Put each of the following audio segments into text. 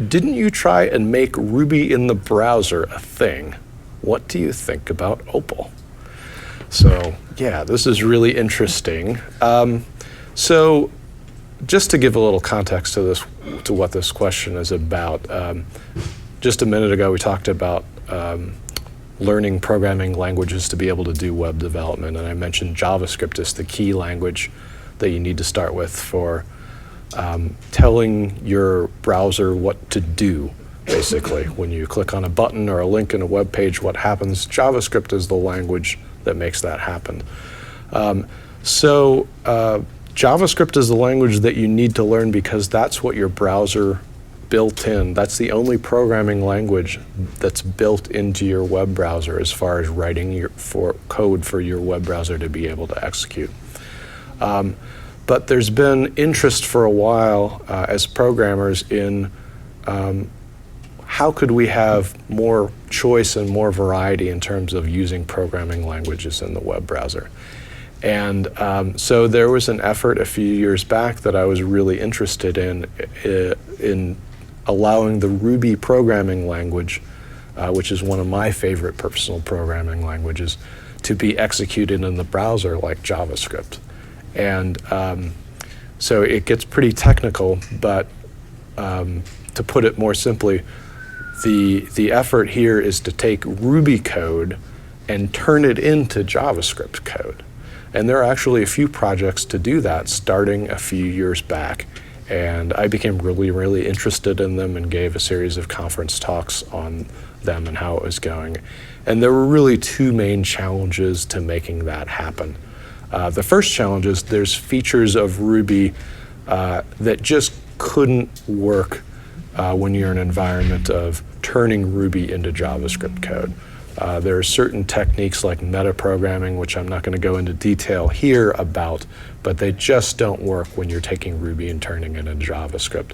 didn't you try and make Ruby in the browser a thing? What do you think about Opal? So yeah, this is really interesting. So just to give a little context to this, to what this question is about, just a minute ago we talked about learning programming languages to be able to do web development, and I mentioned JavaScript is the key language that you need to start with for telling your browser what to do. Basically, when you click on a button or a link in a web page, what happens? JavaScript is the language that makes that happen. JavaScript is the language that you need to learn because that's what your browser built in. That's the only programming language that's built into your web browser as far as writing code for your web browser to be able to execute. But there's been interest for a while as programmers in how could we have more choice and more variety in terms of using programming languages in the web browser. And so there was an effort a few years back that I was really interested in allowing the Ruby programming language, which is one of my favorite personal programming languages, to be executed in the browser like JavaScript. And so it gets pretty technical, but to put it more simply, the effort here is to take Ruby code and turn it into JavaScript code. And there are actually a few projects to do that starting a few years back. And I became really, really interested in them and gave a series of conference talks on them and how it was going. And there were really two main challenges to making that happen. The first challenge is there's features of Ruby that just couldn't work when you're in an environment of turning Ruby into JavaScript code. There are certain techniques like metaprogramming, which I'm not going to go into detail here about, but they just don't work when you're taking Ruby and turning it into JavaScript.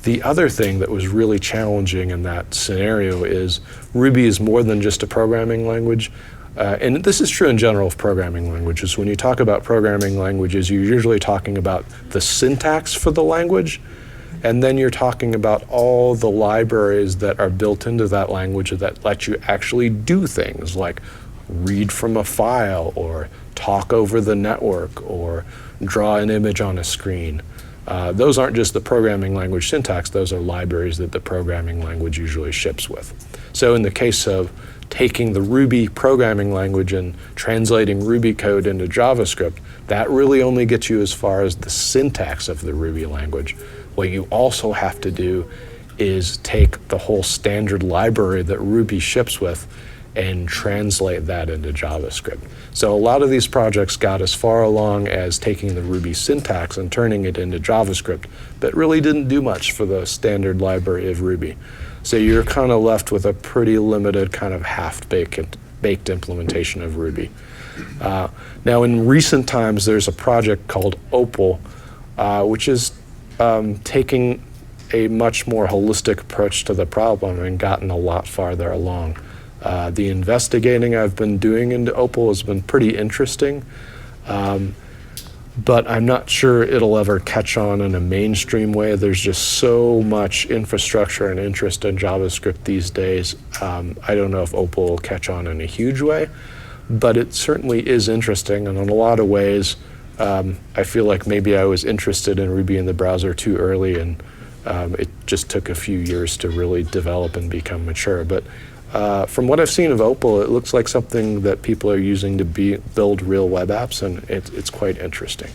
The other thing that was really challenging in that scenario is Ruby is more than just a programming language. And this is true in general of programming languages. When you talk about programming languages, you're usually talking about the syntax for the language, and then you're talking about all the libraries that are built into that language that let you actually do things like read from a file or talk over the network or draw an image on a screen. Those aren't just the programming language syntax, those are libraries that the programming language usually ships with. So in the case of taking the Ruby programming language and translating Ruby code into JavaScript, that really only gets you as far as the syntax of the Ruby language. What you also have to do is take the whole standard library that Ruby ships with and translate that into JavaScript. So a lot of these projects got as far along as taking the Ruby syntax and turning it into JavaScript, but really didn't do much for the standard library of Ruby. So you're kind of left with a pretty limited kind of half-baked implementation of Ruby. Now in recent times, there's a project called Opal, which is taking a much more holistic approach to the problem and gotten a lot farther along. The investigating I've been doing into Opal has been pretty interesting, but I'm not sure it'll ever catch on in a mainstream way. There's just so much infrastructure and interest in JavaScript these days. I don't know if Opal will catch on in a huge way, but it certainly is interesting, and in a lot of ways, I feel like maybe I was interested in Ruby in the browser too early, and it just took a few years to really develop and become mature. But from what I've seen of Opal, it looks like something that people are using to build real web apps, and it's quite interesting.